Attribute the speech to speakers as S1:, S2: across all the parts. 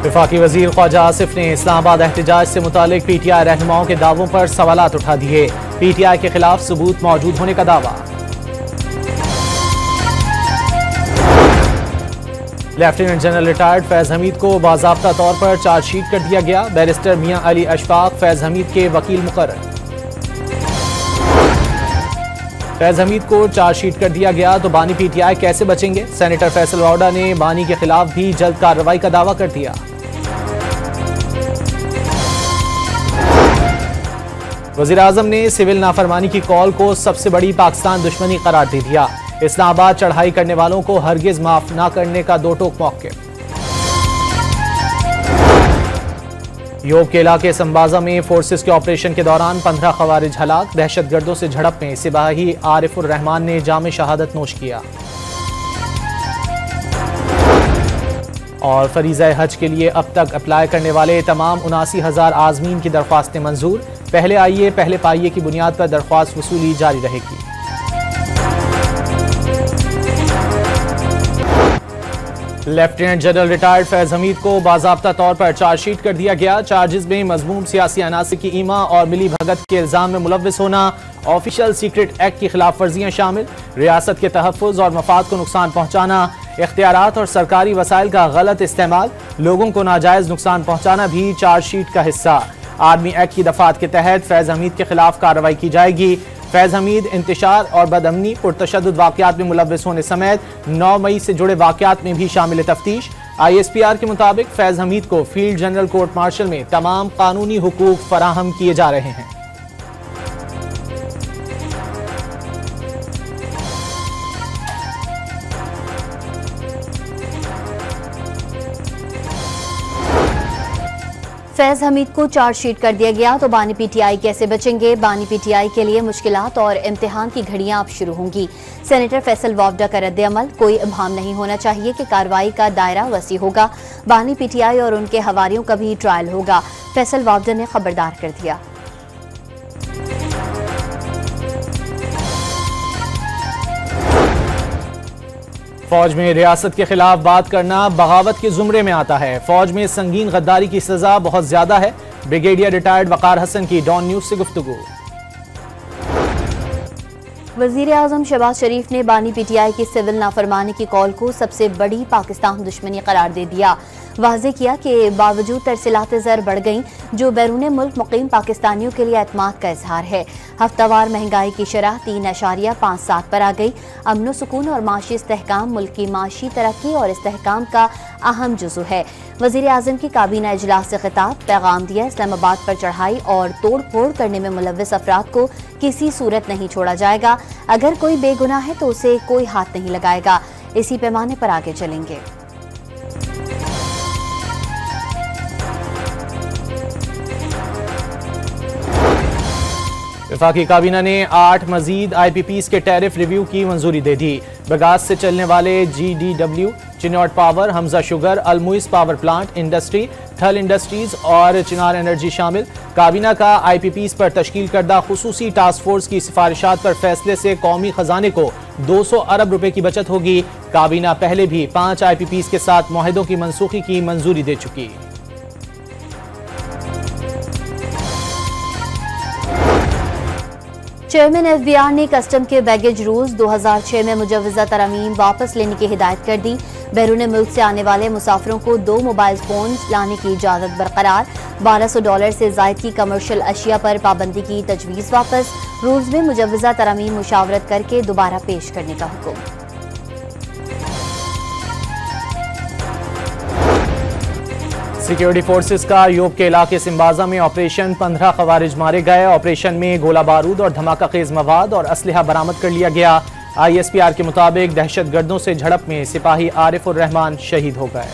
S1: वफाकी वजीर ख्वाजा आसिफ ने इस्लामाबाद एहतजाज से मुतालिक PTI रहनुमाओं के दावों पर सवालात उठा दिए। PTI के खिलाफ सबूत मौजूद होने का दावा। Lieutenant general retired Faiz Hamid को बाज़ाब्ता तौर पर चार्जशीट कर दिया गया। बैरिस्टर मियां अली अशफाक फैज हमीद के वकील मुकर्रर। फैज हमीद को चार्जशीट कर दिया गया तो बानी PTI कैसे बचेंगे? सेनेटर फैसल वाउडा ने बानी के खिलाफ भी जल्द कार्रवाई का दावा कर दिया। वज़ीर आज़म ने सिविल नाफरमानी की कॉल को सबसे बड़ी पाकिस्तान दुश्मनी करार दे दिया। इस्लामाबाद चढ़ाई करने वालों को हरगिज माफ न करने का दो टोक मौक़िफ़। योब के इलाके संबाजा में फोर्सेस के ऑपरेशन के दौरान 15 खवारिज हलाक। दहशतगर्दों से झड़प में सिपाही आरिफुर रहमान ने जाम शहादत नोश किया। और फरीज़ा हज के लिए अब तक अप्लाई करने वाले तमाम 79,000 आज़मीन की दरख्वास्तें मंजूर। पहले आइए पहले पाइए की बुनियाद पर दरख्वास्त वसूली जारी रहेगी। Lieutenant general retired Faiz Hamid को बाज़ाब्ता तौर पर चार्जशीट कर दिया गया। चार्जेस में मज़मूम सियासी अनासर की ईमा और मिली भगत के इल्ज़ाम में मुलव्विस होना, ऑफिशियल सीक्रेट एक्ट की खिलाफ वर्जियाँ शामिल, रियासत के तहफ़्फ़ुज़ और मफाद को नुकसान पहुँचाना, इख्तियारात और सरकारी वसाइल का गलत इस्तेमाल, लोगों को नाजायज़ नुकसान पहुँचाना भी चार्जशीट का हिस्सा। आर्मी एक्ट की दफात के तहत फैज हमीद के खिलाफ कार्रवाई की जाएगी। फैज हमीद इंतशार और बदअमनी पुरतशद्दुद वाक़यात में मुलव्विस होने समेत 9 मई से जुड़े वाक़यात में भी शामिल तफ्तीश। ISPR के मुताबिक फैज हमीद को फील्ड जनरल कोर्ट मार्शल में तमाम कानूनी हुकूक फराहम किए जा रहे हैं।
S2: फैज हमीद को चार्जशीट कर दिया गया तो बानी PTI कैसे बचेंगे? बानी PTI के लिए मुश्किलात और इम्तिहान की घड़ियां अब शुरू होंगी। सेनेटर फैसल वावडा का रद्द-ए-अमल, कोई इब्हाम नहीं होना चाहिए कि कार्रवाई का दायरा वसी होगा। बानी PTI और उनके हवारियों का भी ट्रायल होगा, फैसल वावडा ने खबरदार कर दिया।
S1: फौज में रियासत के खिलाफ बात करना बगावत के जुमरे में आता है। फौज में संगीन गद्दारी की सजा बहुत ज्यादा है। ब्रिगेडियर रिटायर्ड वकार हसन की डॉन न्यूज से गुफ्तगू।
S2: वज़ीर आज़म शहबाज शरीफ ने बानी PTI की सिविल नाफरमानी की कॉल को सबसे बड़ी पाकिस्तान दुश्मनी करार दे दिया। वाज़े किया कि बावजूद तरसीलात ज़र बढ़ गईं, जो बैरून मुल्क मुकीम पाकिस्तानियों के लिए एतमाद का इजहार है। हफ्तावार महंगाई की शरह 3.57 पर आ गई। अमन सुकून और माशी इस्तेहकाम मुल्क की माशी तरक्की और इस्तेहकाम का अहम जुज़ू है। वज़ीर आज़म की काबीना इजलास से खिताब, पैगाम दिया, इस्लामाबाद पर चढ़ाई और तोड़ फोड़ करने में मुलव्विस अफराद को किसी सूरत नहीं छोड़ा जाएगा। अगर कोई बेगुनाह है तो उसे कोई हाथ नहीं लगाएगा। इसी पैमाने पर आगे चलेंगे।
S1: वफाकी काबीना ने 8 मजीद IPPs के टैरिफ रिव्यू की मंजूरी दे दी। बगास से चलने वाले GDW, Chiniot power, Hamza sugar, Almoiz power plant industry, Thal industries और चिनार एनर्जी शामिल। काबीना का IPPs पर तश्कील करदा खुसूसी टास्क फोर्स की सिफारिशात पर फैसले से कौमी खजाने को 200 अरब रुपए की बचत होगी। काबीना पहले भी 5 IPPs के साथ मुआहदों की मनसूखी की मंजूरी दे चुकी।
S2: चेयरमैन FBI ने कस्टम के बैगेज रूल्स 2006 में मुजवज़ा तरमीम वापस लेने की हिदायत कर दी। बैरून मुल्क से आने वाले मुसाफिरों को 2 मोबाइल फोन लाने की इजाज़त बरकरार। $1200 से ज़ायद की कमर्शियल अशिया पर पाबंदी की तजवीज़ वापस। रूल्स में मुजवज़ा तरमीम मुशावरत करके दोबारा पेश करने का हुक्म।
S1: सिक्योरिटी फोर्सेस का योब के इलाके सिंबाजा में ऑपरेशन, 15 खवारिज मारे गए। ऑपरेशन में गोला बारूद और धमाका खेज मवाद और असलहा बरामद कर लिया गया। ISPR के मुताबिक दहशतगर्दों से झड़प में सिपाही आरिफुर रहमान शहीद हो गए।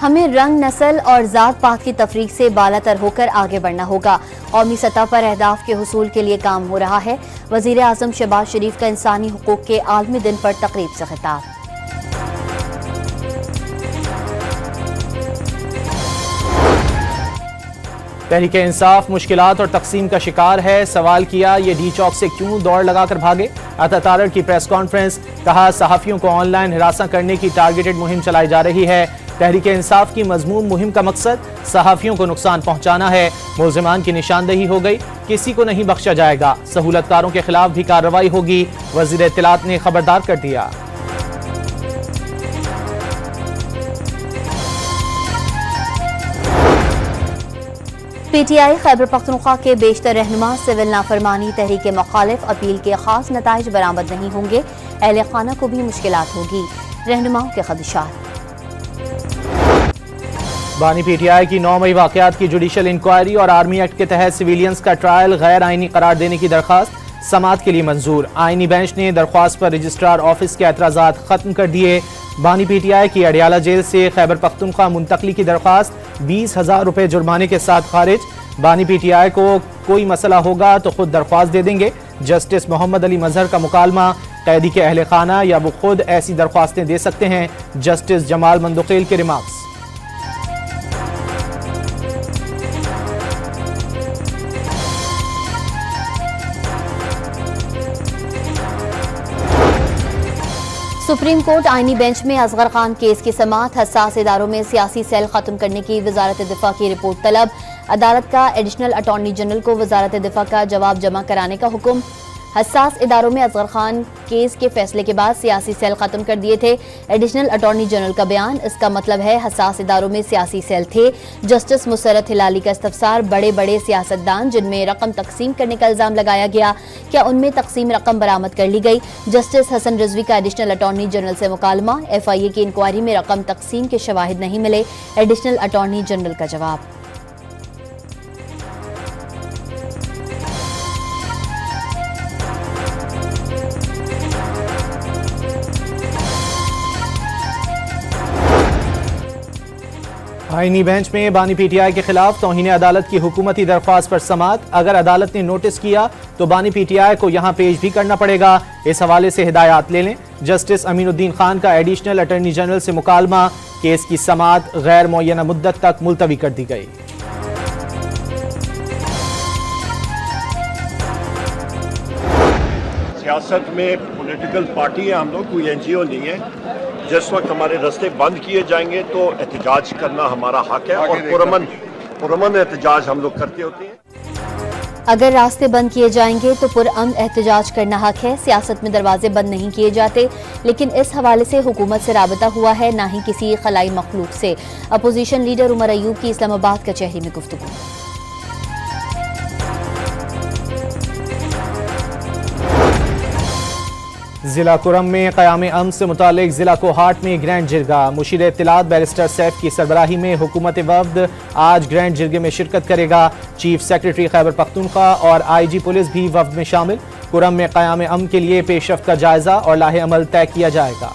S2: हमें रंग, नस्ल और ज़ात पात की तफरीक से बालातर होकर आगे बढ़ना होगा। कौमी सतह पर अहदाफ के हुसूल के लिए काम हो रहा है। वज़ीर आज़म शहबाज शरीफ का इंसानी हुकूक के आलमी दिन पर तकरीब से खिताब। तहरीक-ए-इंसाफ मुश्किलात और तकसीम का शिकार है। सवाल किया, ये डी चौक से क्यों दौड़ लगाकर भागे?
S1: अतातारड़ की प्रेस कॉन्फ्रेंस, कहा सहाफियों को ऑनलाइन हिरासत करने की टारगेटेड मुहिम चलाई जा रही है। तहरीक इंसाफ की मजमूम मुहिम का मकसद सहाफियों को नुकसान पहुंचाना है। मुल्जिमान की निशानदेही हो गई, किसी को नहीं बख्शा जाएगा। सहूलतकारों के खिलाफ भी कार्रवाई होगी, वजीर इत्तलात ने खबरदार कर दिया।
S2: पीटीआई खैबर पख्तूनख्वा के बेशतर रहनुमा सिविल नाफरमानी तहरीक मुखालिफ अपील के खास नताइज बरामद नहीं होंगे, अहले खाना को भी मुश्किलात होगी, रहनुमाओं के खदशात।
S1: बानी पीटीआई की 9 मई वाकयात की जुडिशल इंक्वायरी और आर्मी एक्ट के तहत सिविलियंस का ट्रायल गैर आईनी करार देने की दरख्वास्त समाअत के लिए मंजूर। आईनी बेंच ने दरख्वास्त पर रजिस्ट्रार ऑफिस के एतराज़ात खत्म कर दिए। बानी पीटीआई की अडियाला जेल से खैबर पख्तूनख्वा मुंतकली की दरख्वास्त 20,000 रुपए जुर्माने के साथ खारिज। बानी पीटीआई को कोई मसला होगा तो खुद दरख्वास्त दे देंगे। जस्टिस मोहम्मद अली मजहर का मुकालमा, कैदी के अहले खाना या वो खुद ऐसी दरख्वास्तें दे सकते हैं। जस्टिस जमाल मंदुखेल के रिमार्क्स।
S2: सुप्रीम कोर्ट आईनी बेंच में असगर खान केस की समाअत, हसास इदारों में सियासी सेल खत्म करने की वजारत दिफा की रिपोर्ट तलब। अदालत का एडिशनल अटॉर्नी जनरल को वजारत दिफा का जवाब जमा कराने का हुक्म। हसास इदारों में असगर खान केस के फैसले के बाद सियासी सेल खत्म कर दिए थे। एडिशनल अटॉर्नी जनरल का बयान, इसका मतलब है हसास इदारों में सियासी सेल थे। जस्टिस मुसरत हिलाली का इस्तफसार, बड़े बड़े सियासतदान जिनमें रकम तकसीम करने का इल्जाम लगाया गया, क्या उनमें तकसीम रकम बरामद कर ली गई? जस्टिस हसन रिजवी का एडिशनल अटॉर्नी जनरल से मुकालमा, FIA की इंक्वायरी में रकम तकसीम के शवाहिद नहीं मिले, एडिशनल अटॉर्नी जनरल का जवाब।
S1: आईनी बेंच में बानी पीटीआई के खिलाफ तौहीन अदालत की हुकूमती दरख्वास्त पर समाअत। अगर अदालत ने नोटिस किया तो बानी पीटीआई को यहां पेश भी करना पड़ेगा। इस हवाले से हिदायत ले लें। जस्टिस अमीनुद्दीन खान का एडिशनल अटॉर्नी जनरल से मुकालमा, केस की समाअत गैर मुअय्यना मुद्दत तक मुलतवी कर दी गई।
S3: सियासत में पॉलिटिकल पार्टी है, हम लोग कोई NGO नहीं है। जिस वक्त हमारे रास्ते बंद किए जाएंगे तो एहतजाज करना हमारा हक है और पुरअमन एहतजाज हम लोग करते होते हैं।
S2: अगर रास्ते बंद किए जाएंगे तो पुरअमन एहतजाज करना हक है। सियासत में दरवाजे बंद नहीं किए जाते, लेकिन इस हवाले से हुकूमत से राबता हुआ है, ना ही किसी खलाई मखलूक से। अपोजिशन लीडर उमर अयूब की इस्लामाबाद कचहरी में गुफ्तगू।
S1: जिला कुरम में क़याम अमन से मुतालिक जिला कोहाट में ग्रैंड जिरगा। मुशीर इत्तलात बैरिस्टर सैफ की सरबराही में हुकूमत वफ्द आज ग्रैंड जिरगे में शिरकत करेगा। चीफ सेक्रेटरी खैबर पख्तूनख्वा और IG पुलिस भी वफ्द में शामिल। कुरम में क़याम अमन के लिए पेशरफ्त का जायजा और लाहे अमल तय किया जाएगा।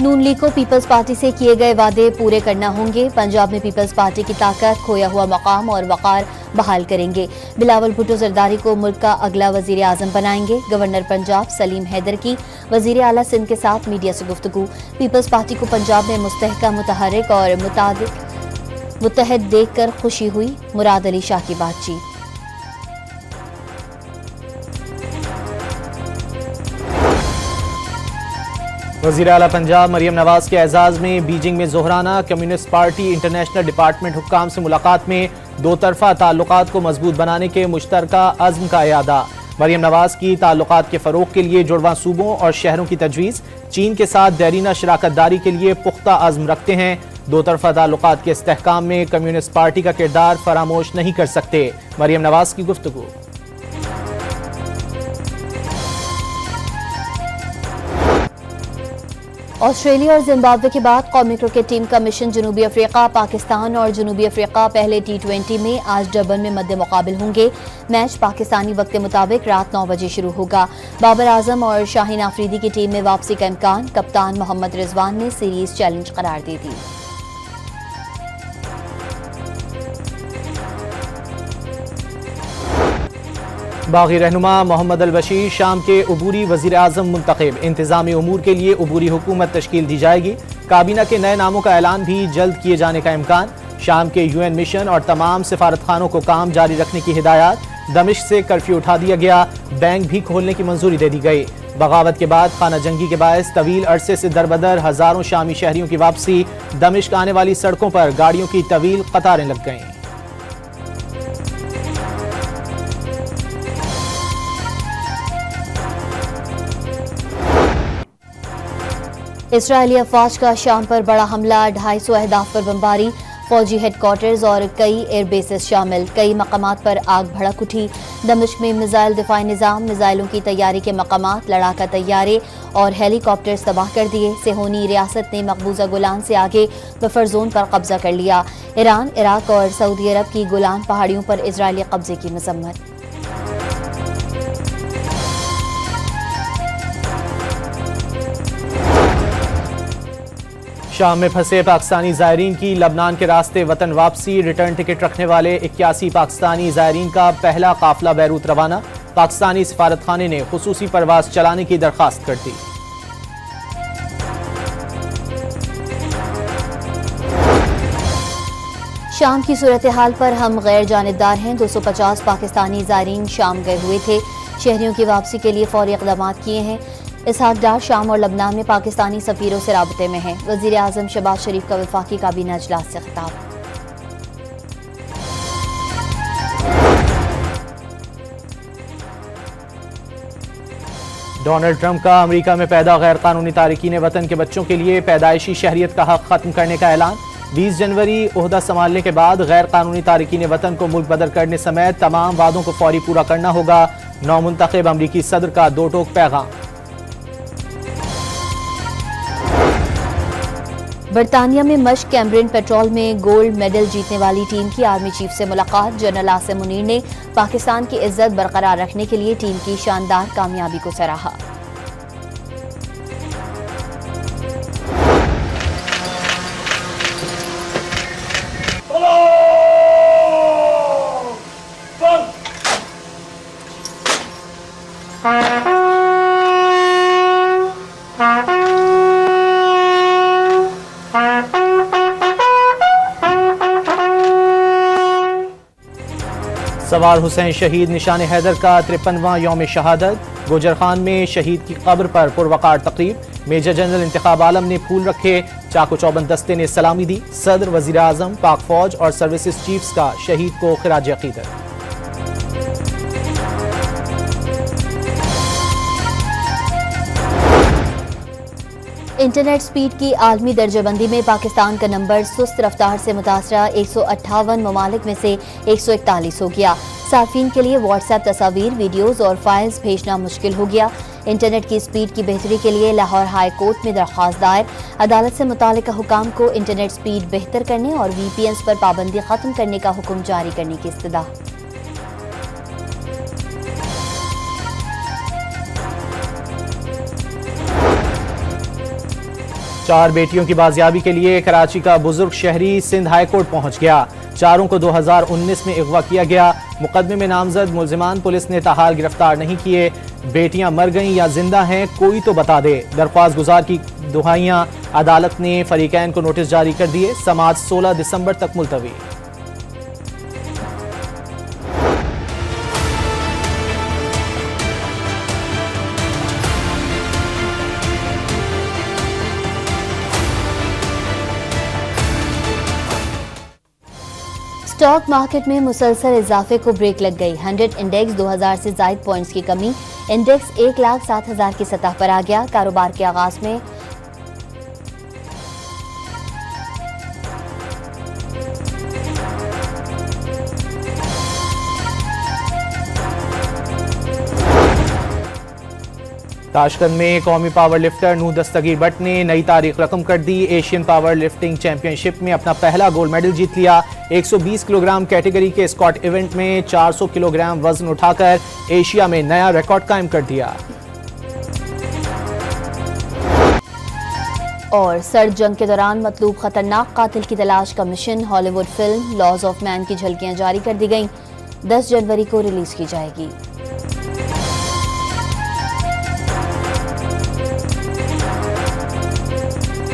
S2: नून लीग को पीपल्स पार्टी से किए गए वादे पूरे करना होंगे। पंजाब में पीपल्स पार्टी की ताकत, खोया हुआ मकाम और वक़ार बहाल करेंगे। बिलावल भुट्टो जरदारी को मुल्क का अगला वजीर आज़म बनाएंगे। गवर्नर पंजाब सलीम हैदर की वजीर आला सिंध के साथ मीडिया से गुफ्तगू। पीपल्स पार्टी को पंजाब में मुस्तहकम, मुतहर्रिक और मुत्तहद देखकर खुशी हुई। मुराद अली शाह की बातचीत।
S1: वज़ीर आला पंजाब मरियम नवाज के एजाज़ में बीजिंग में ज़ोहराना कम्युनिस्ट पार्टी इंटरनेशनल डिपार्टमेंट हुक्काम से मुलाकात में दो तरफ़ा ताल्लुकात को मजबूत बनाने के मुश्तरका अज़्म का इयादा। मरियम नवाज की ताल्लुकात के फ़रोग़ के लिए जुड़वां सूबों और शहरों की तजवीज़। चीन के साथ देरीना शराकतदारी के लिए पुख्ता अज़्म रखते हैं। दो तरफ़ा ताल्लुकात के इस्तेहकाम में कम्युनिस्ट पार्टी का किरदार फरामोश नहीं कर सकते। मरियम नवाज की गुफ्तगू।
S2: ऑस्ट्रेलिया और जिम्बाब्वे के बाद कौमी क्रिकेट टीम का मिशन जनूबी अफ्रीका। पाकिस्तान और जनूबी अफ्रीका पहले T20 में आज डरबन में मद्दे मुकाबिल होंगे। मैच पाकिस्तानी वक्त के मुताबिक रात 9 बजे शुरू होगा। बाबर आजम और शाहीन आफरीदी की टीम में वापसी का इम्कान। कप्तान मोहम्मद रिजवान ने सीरीज चैलेंज करार दे दी।
S1: बागी रहनुमा मोहम्मद अल बशीर शाम के अबूरी वजीर आज़म मुंतखब। इंतजामी उमूर के लिए अबूरी हुकूमत तश्कील दी जाएगी। काबीना के नए नामों का ऐलान भी जल्द किए जाने का इम्कान। शाम के UN मिशन और तमाम सिफारतखानों को काम जारी रखने की हिदायत। दमिश्क से कर्फ्यू उठा दिया गया, बैंक भी खोलने की मंजूरी दे दी गई। बगावत के बाद खाना जंगी के बायस तवील अरसे से दरबदर हजारों शामी शहरियों की वापसी। दमिश्क आने वाली सड़कों पर गाड़ियों की तवील कतारें लग गईं।
S2: इसराइली अफवाज का शाम पर बड़ा हमला, 250 अहदाफ पर बमबारी, फौजी हेडक्वार्टर्स और कई एयरबेसेस शामिल। कई मकामात पर आग भड़क उठी। दमिश्क में मिसाइल दिफाई निज़ाम, मिसाइलों की तैयारी के मकामात, लड़ाका तैयारे और हेलीकॉप्टर्स तबाह कर दिए। सेहोनी रियासत ने मकबूजा गोलान से आगे बफर जोन पर कब्जा कर लिया। ईरान, इराक और सऊदी अरब की गोलान पहाड़ियों पर इजरायली कब्जे की मजम्मत।
S1: शाम में फंसे पाकिस्तानी ज़ायरीन की लबनान के रास्ते वतन वापसी। रिटर्न टिकट रखने वाले 81 पाकिस्तानी ज़ायरीन का पहला काफिला बैरूत रवाना। पाकिस्तानी सफारतखाने ने खुसूसी परवाज चलाने की दरखास्त कर दी।
S2: शाम की सूरत हाल पर हम गैर जानिबदार हैं। 250 पाकिस्तानी ज़ायरीन शाम गए हुए थे। शहरियों की वापसी के लिए फौरी इक़दाम किए हैं। इसहाक डार शाम और लबनान में पाकिस्तानी सफीरों से राबते में हैं। वज़ीर आज़म शहबाज शरीफ का वफाकी काबीना इजलास से खिताब।
S1: डोनाल्ड ट्रंप का अमेरिका में पैदा गैर कानूनी तारकीन वतन के बच्चों के लिए पैदाइशी शहरियत का हक खत्म करने का ऐलान। 20 जनवरी ओहदा संभालने के बाद गैर कानूनी तारकीन वतन को मुल्क बदर करने समेत तमाम वादों को फौरी पूरा करना होगा। नौमुंतखब अमरीकी सदर का दो टोक पैगाम।
S2: बरतानिया में मश्क कैम्ब्रियन पेट्रोल में गोल्ड मेडल जीतने वाली टीम की आर्मी चीफ से मुलाकात। जनरल आसिम मुनीर ने पाकिस्तान की इज्जत बरकरार रखने के लिए टीम की शानदार कामयाबी को सराहा।
S1: सवार हुसैन शहीद निशान हैदर का 53वां यौम शहादत। गोजर खान में शहीद की कब्र पर पुरवकार तकरीब। मेजर जनरल इंतखाब आलम ने फूल रखे। चाको चौबंद दस्ते ने सलामी दी। सदर, वजीर आजम, पाक फौज और सर्विसेज चीफ्स का शहीद को खिराज अकीदत।
S2: इंटरनेट स्पीड की आलमी दर्जाबंदी में पाकिस्तान का नंबर सुस्त रफ्तार से मुतासरा 158 ममालिक में से 141 हो गया। सार्फिन के लिए व्हाट्सएप तस्वीर, वीडियोज और फाइल्स भेजना मुश्किल हो गया। इंटरनेट की स्पीड की बेहतरी के लिए लाहौर हाई कोर्ट में दरख्वास्त दायर। अदालत से मुतालिका हुकाम को इंटरनेट स्पीड बेहतर करने और VPNs पर पाबंदी खत्म करने का हुक्म जारी करने की इस्तदा।
S1: 4 बेटियों की बाजियाबी के लिए कराची का बुजुर्ग शहरी सिंध हाई कोर्ट पहुंच गया। चारों को 2019 में अगवा किया गया। मुकदमे में नामजद मुलजिमान पुलिस ने ताहाल गिरफ्तार नहीं किए। बेटियां मर गईं या जिंदा हैं, कोई तो बता दे। दरख्वास्त गुजार की दुहाइयां। अदालत ने फरीकैन को नोटिस जारी कर दिए। समाअत 16 दिसंबर तक मुलतवी।
S2: स्टॉक मार्केट में मुसलसल इजाफे को ब्रेक लग गई। 100 इंडेक्स 2000 से जायद पॉइंट्स की कमी। इंडेक्स 1,07,000 की सतह पर आ गया। कारोबार के आगाज में
S1: ताशकंद में कौमी पावर लिफ्टर नूह दस्तगीर बट ने नई तारीख रकम कर दी। एशियन पावर लिफ्टिंग चैंपियनशिप में अपना पहला गोल्ड मेडल जीत लिया। 120 किलोग्राम कैटेगरी के स्कॉट इवेंट में 400 किलोग्राम वजन उठाकर एशिया में नया रिकॉर्ड कायम कर दिया।
S2: और सर्द जंग के दौरान मतलूब खतरनाक कातिल की तलाश का मिशन। Hollywood film Laws of Man की झलकियां जारी कर दी गईं। 10 जनवरी को रिलीज की जाएगी।